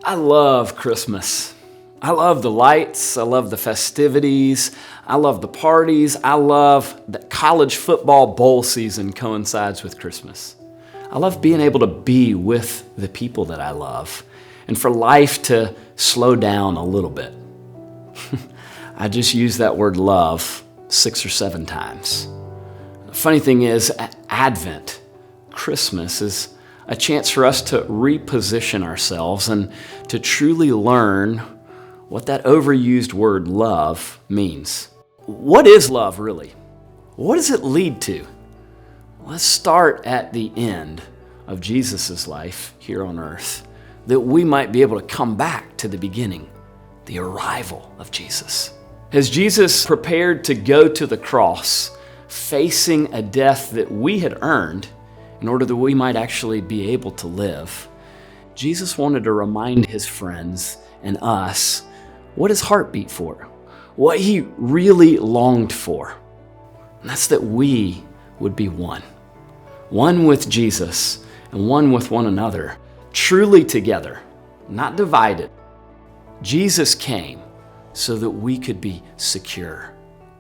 I love Christmas. I love the lights. I love the festivities. I love the parties. I love that college football bowl season coincides with Christmas. I love being able to be with the people that I love and for life to slow down a little bit. I just use that word love 6 or 7 times. The funny thing is, Advent, Christmas, is a chance for us to reposition ourselves and to truly learn what that overused word love means. What is love really? What does it lead to? Let's start at the end of Jesus' life here on earth, that we might be able to come back to the beginning, the arrival of Jesus. As Jesus prepared to go to the cross, facing a death that we had earned in order that we might actually be able to live, Jesus wanted to remind his friends and us what his heart beat for, what he really longed for. And that's that we would be one with Jesus and one with one another, truly together, not divided. Jesus came so that we could be secure,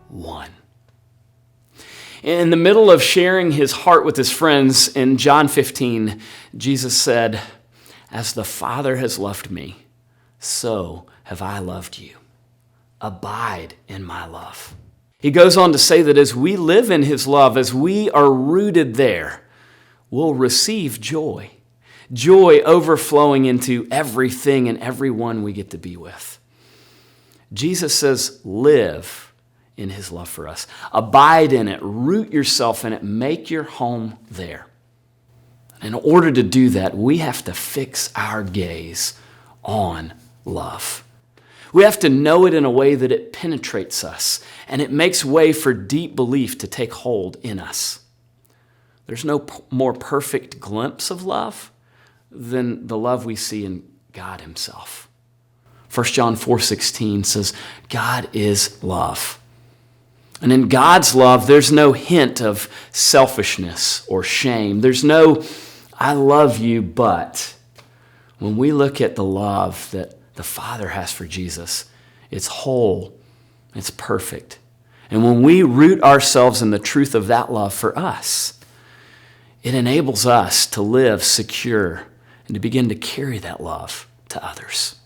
one. In the middle of sharing his heart with his friends in John 15, Jesus said, "As the Father has loved me, so have I loved you. Abide in my love." He goes on to say that as we live in his love, as we are rooted there, we'll receive joy. Joy overflowing into everything and everyone we get to be with. Jesus says, live in his love for us. Abide in it, root yourself in it, make your home there. In order to do that, we have to fix our gaze on love. We have to know it in a way that it penetrates us and it makes way for deep belief to take hold in us. There's no more perfect glimpse of love than the love we see in God himself. 1 John 4:16 says, God is love. And in God's love, there's no hint of selfishness or shame. There's no, I love you, but. When we look at the love that the Father has for Jesus, it's whole, it's perfect. And when we root ourselves in the truth of that love for us, it enables us to live secure and to begin to carry that love to others.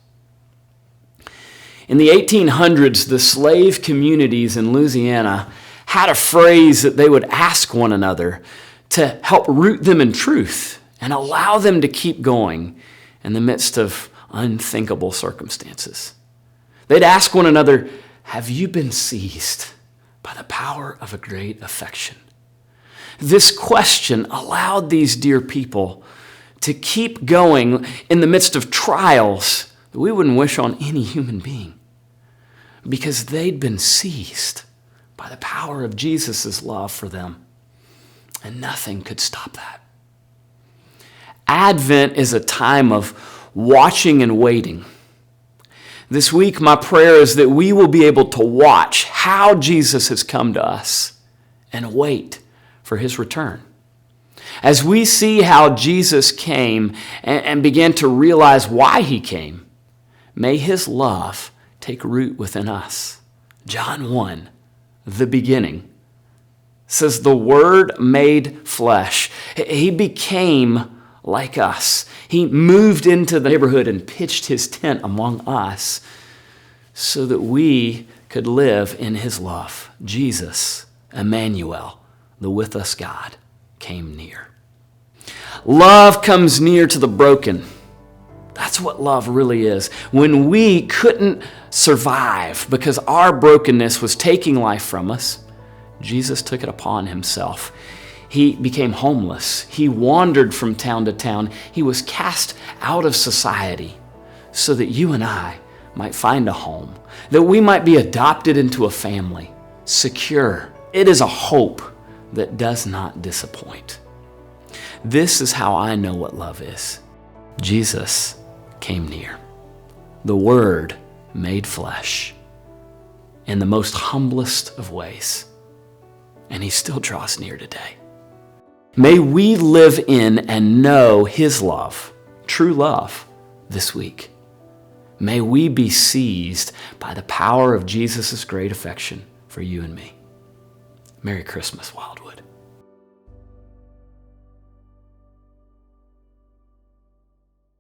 In the 1800s, the slave communities in Louisiana had a phrase that they would ask one another to help root them in truth and allow them to keep going in the midst of unthinkable circumstances. They'd ask one another, have you been seized by the power of a great affection? This question allowed these dear people to keep going in the midst of trials that we wouldn't wish on any human being, because they'd been seized by the power of Jesus' love for them, and nothing could stop that. Advent is a time of watching and waiting. This week, my prayer is that we will be able to watch how Jesus has come to us and wait for his return. As we see how Jesus came and began to realize why he came, may his love take root within us. John 1, the beginning, says the Word made flesh. He became like us. He moved into the neighborhood and pitched his tent among us so that we could live in his love. Jesus, Emmanuel, the with us God, came near. Love comes near to the broken. That's what love really is. When we couldn't survive because our brokenness was taking life from us, Jesus took it upon himself. He became homeless. He wandered from town to town. He was cast out of society so that you and I might find a home, that we might be adopted into a family, secure. It is a hope that does not disappoint. This is how I know what love is. Jesus came near. The Word made flesh in the most humblest of ways. And he still draws near today. May we live in and know his love, true love, this week. May we be seized by the power of Jesus' great affection for you and me. Merry Christmas, Wildwood.